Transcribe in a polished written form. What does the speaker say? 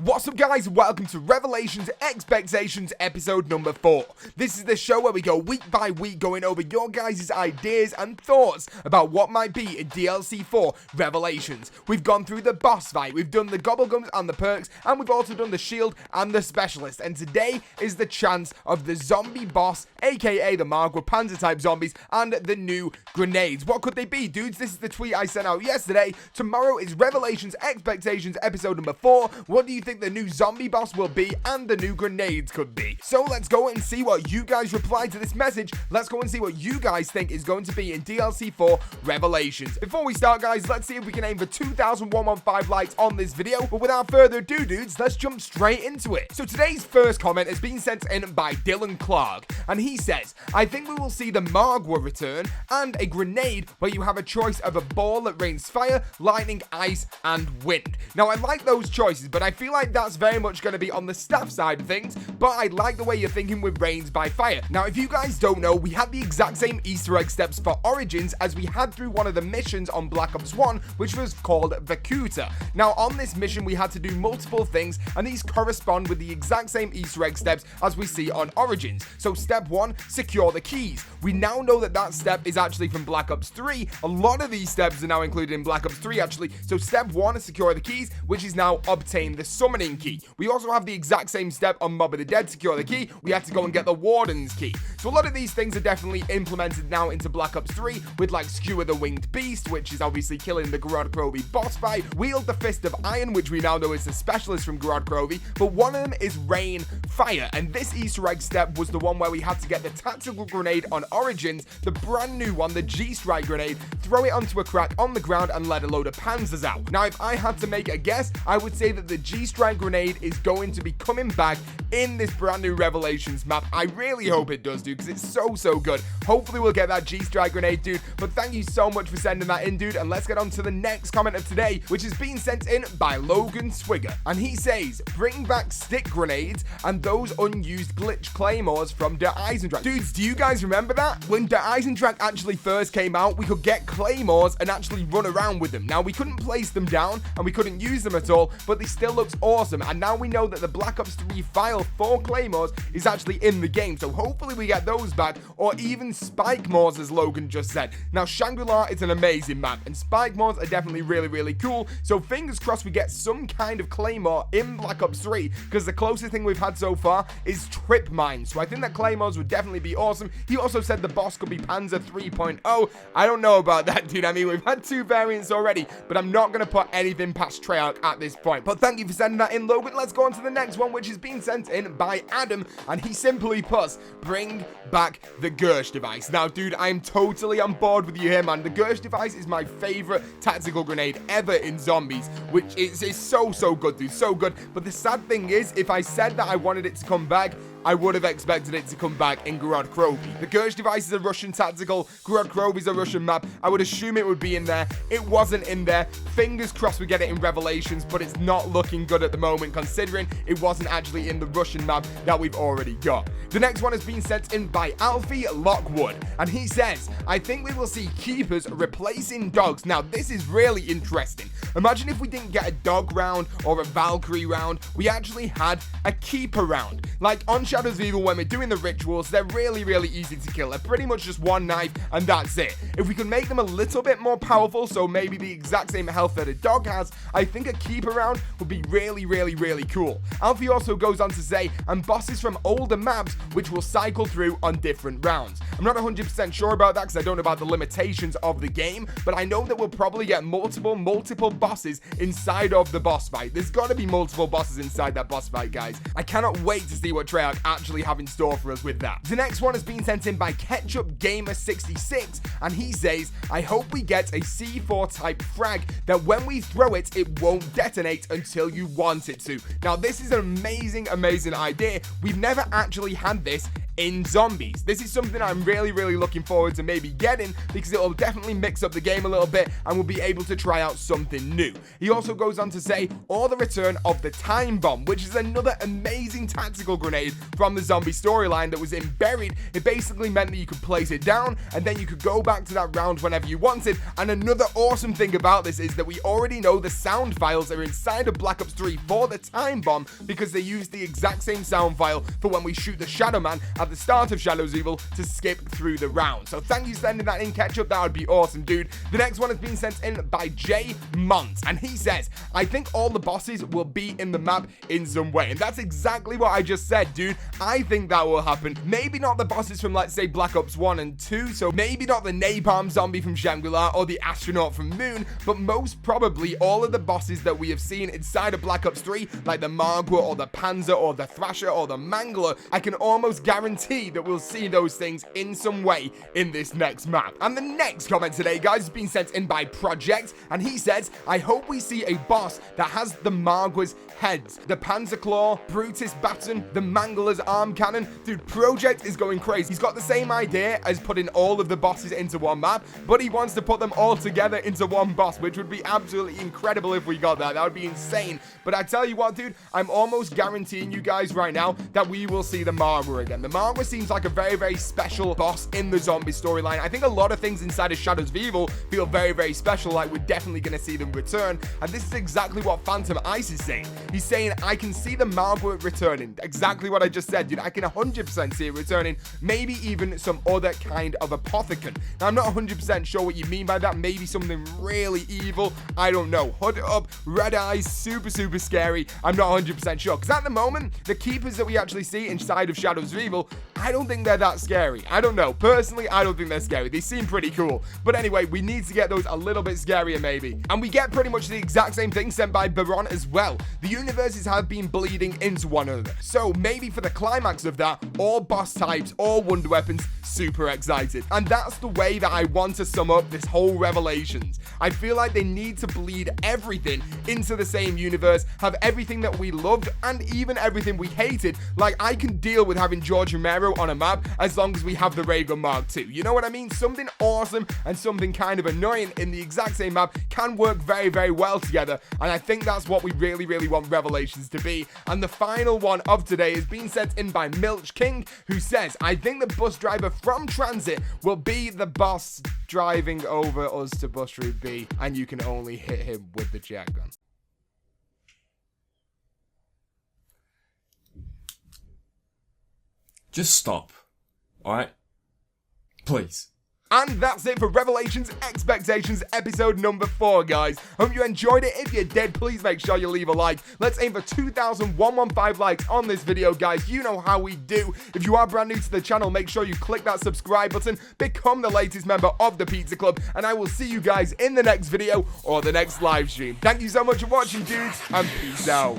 What's up, guys? Welcome to Revelations Expectations episode number 4. This is the show where we go week by week going over your guys' ideas and thoughts about what might be in DLC4 Revelations. We've gone through the boss fight, we've done the gobblegums and the perks, and we've also done the shield and the specialist. And today is the chance of the zombie boss, aka the Margwa Panzer type zombies, and the new grenades. What could they be, dudes? This is the tweet I sent out yesterday. Tomorrow is Revelations Expectations episode number 4. What do you think the new zombie boss will be and the new grenades could be? So let's go and see what you guys replied to this message. Let's go and see what you guys think is going to be in DLC4 Revelations. Before we start, guys, let's see if we can aim for 2,115 likes on this video. But without further ado, dudes, let's jump straight into it. So today's first comment has been sent in by Dylan Clark, and he says, I think we will see the Margwa return and a grenade where you have a choice of a ball that rains fire, lightning, ice, and wind. Now, I like those choices, but I feel like that's very much going to be on the staff side of things, but I like the way you're thinking with Rains by Fire. Now, if you guys don't know, we had the exact same Easter egg steps for Origins as we had through one of the missions on Black Ops 1, which was called Vakuta. Now, on this mission, we had to do multiple things, and these correspond with the exact same Easter egg steps as we see on Origins. So, step 1, secure the keys. We now know that that step is actually from Black Ops 3. A lot of these steps are now included in Black Ops 3, actually. So, step 1 is secure the keys, which is now obtain the summoning key. We also have the exact same step on Mob of the Dead, secure the key. We have to go and get the Warden's key. So a lot of these things are definitely implemented now into Black Ops 3 with like Skewer the Winged Beast, which is obviously killing the Gersh Device boss fight, Wield the Fist of Iron, which we now know is the specialist from Gersh Device, but one of them is Rain Fire, and this Easter egg step was the one where we had to get the tactical grenade on Origins, the brand new one, the G-Strike grenade, throw it onto a crack on the ground and let a load of panzers out. Now, if I had to make a guess, I would say that the G-Strike grenade is going to be coming back in this brand new Revelations map. I really hope it does, dude, because it's so good. Hopefully we'll get that G-Strike grenade, dude, but thank you so much for sending that in, dude, and let's get on to the next comment of today, which is being sent in by Logan Swagger, and he says, bring back stick grenades and those unused glitch claymores from Der Eisendrache. Dudes, do you guys remember that? When Der Eisendrache actually first came out, we could get claymores and actually run around with them. Now, we couldn't place them down and we couldn't use them at all, but they still looked awesome, and now we know that the Black Ops 3 file for claymores is actually in the game, so hopefully we get those back, or even spike mores, as Logan just said. Now, Shangri-La is an amazing map, and spike mores are definitely really cool, so fingers crossed we get some kind of claymore in Black Ops 3, because the closest thing we've had so far is trip mines, so I think that claymores would definitely be awesome. He also said the boss could be Panzer 3.0. I don't know about that, dude. I mean, we've had 2 variants already, but I'm not going to put anything past Treyarch at this point. But thank you for sending that in, Logan. Let's go on to the next one, which is being sent in by Adam, and he simply puts, bring back the Gersh Device. Now, dude, I am totally on board with you here, man. The Gersh Device is my favorite tactical grenade ever in zombies, which is so good, dude, so good. But the sad thing is, if I said that I wanted it to come back, I would have expected it to come back in Gersh Device. The Gersh Device is a Russian tactical, Gersh Device is a Russian map. I would assume it would be in there. It wasn't in there. Fingers crossed we get it in Revelations, but it's not looking good at the moment considering it wasn't actually in the Russian map that we've already got. The next one has been sent in by Alfie Lockwood, and he says, I think we will see keepers replacing dogs. Now, this is really interesting. Imagine if we didn't get a dog round or a Valkyrie round, we actually had a keeper round. Like on Shadows of Evil, when we're doing the rituals, they're really easy to kill. They're pretty much just one knife and that's it. If we can make them a little bit more powerful, so maybe the exact same health that a dog has, I think a keeper round would be really cool. Alfie also goes on to say, and bosses from older maps which will cycle through on different rounds. I'm not 100% sure about that because I don't know about the limitations of the game, but I know that we'll probably get multiple bosses inside of the boss fight. There's got to be multiple bosses inside that boss fight, guys. I cannot wait to see what Treyarch actually have in store for us with that. The next one has been sent in by Ketchup Gamer 66, and he says, I hope we get a C4 type frag that when we throw it, it won't detonate until you want it to. Now, this is an amazing idea. We've never actually had this in zombies. This is something I'm really looking forward to maybe getting, because it will definitely mix up the game a little bit and we'll be able to try out something new. He also goes on to say, or the return of the time bomb, which is another amazing tactical grenade from the zombie storyline that was in Buried. It basically meant that you could place it down and then you could go back to that round whenever you wanted. And another awesome thing about this is that we already know the sound files that are inside of Black Ops 3 for the time bomb, because they use the exact same sound file for when we shoot the Shadow Man at the start of Shadow's Evil to skip through the round. So thank you for sending that in, Ketchup. That would be awesome, dude. The next one has been sent in by J Mont, and he says, I think all the bosses will be in the map in some way. And that's exactly what I just said, dude. I think that will happen. Maybe not the bosses from, let's say, Black Ops 1 and 2, so maybe not the Napalm Zombie from Shangri-La or the Astronaut from Moon, but most probably all of the bosses that we have seen inside of Black Ops 3, like the Margwa or the Panzer or the Thrasher or the Mangler. I can almost guarantee that we'll see those things in some way in this next map. And the next comment today, guys, has been sent in by Project, and he says, I hope we see a boss that has the Margwa's heads, the Panzer Claw, Brutus Baton, the Mangler's arm cannon. Dude, Project is going crazy. He's got the same idea as putting all of the bosses into one map, but he wants to put them all together into one boss, which would be absolutely incredible if we got that. That would be insane. But I tell you what, dude, I'm almost guaranteeing you guys right now that we will see the Margwa again. The Margwa seems like a very special boss in the zombie storyline. I think a lot of things inside of Shadows of Evil feel very special, like we're definitely going to see them return. And this is exactly what Phantom Ice is saying. He's saying, I can see the Margwa returning. Exactly what I just said, dude. I can 100% see it returning. Maybe even some other kind of apothecon. Now, I'm not 100% sure what you mean by that. Maybe something really evil. I don't know. Hood up, red eyes, super scary. I'm not 100% sure. Because at the moment, the keepers that we actually see inside of Shadows of Evil, I don't think they're that scary. I don't know. Personally, I don't think they're scary. They seem pretty cool. But anyway, we need to get those a little bit scarier, maybe. And we get pretty much the exact same thing sent by Baron as well. The universes have been bleeding into one another. So maybe for the climax of that, all boss types, all wonder weapons, super excited. And that's the way that I want to sum up this whole Revelations. I feel like they need to bleed everything into the same universe, have everything that we loved and even everything we hated. Like, I can deal with having George Romero on a map as long as we have the Ray Gun Mark II. You know what I mean? Something awesome and something kind of annoying in the exact same map can work very well together. And I think that's what we really want Revelations to be. And the final one of today is being sent in by Milch King, who says, I think the bus driver from Transit will be the boss driving over us to Bus Route B, and you can only hit him with the jet gun. Just stop. Alright? Please. And that's it for Revelations Expectations episode number 4, guys. Hope you enjoyed it. If you did, please make sure you leave a like. Let's aim for 2,115 likes on this video, guys. You know how we do. If you are brand new to the channel, make sure you click that subscribe button, become the latest member of the Pizza Club, and I will see you guys in the next video or the next live stream. Thank you so much for watching, dudes, and peace out.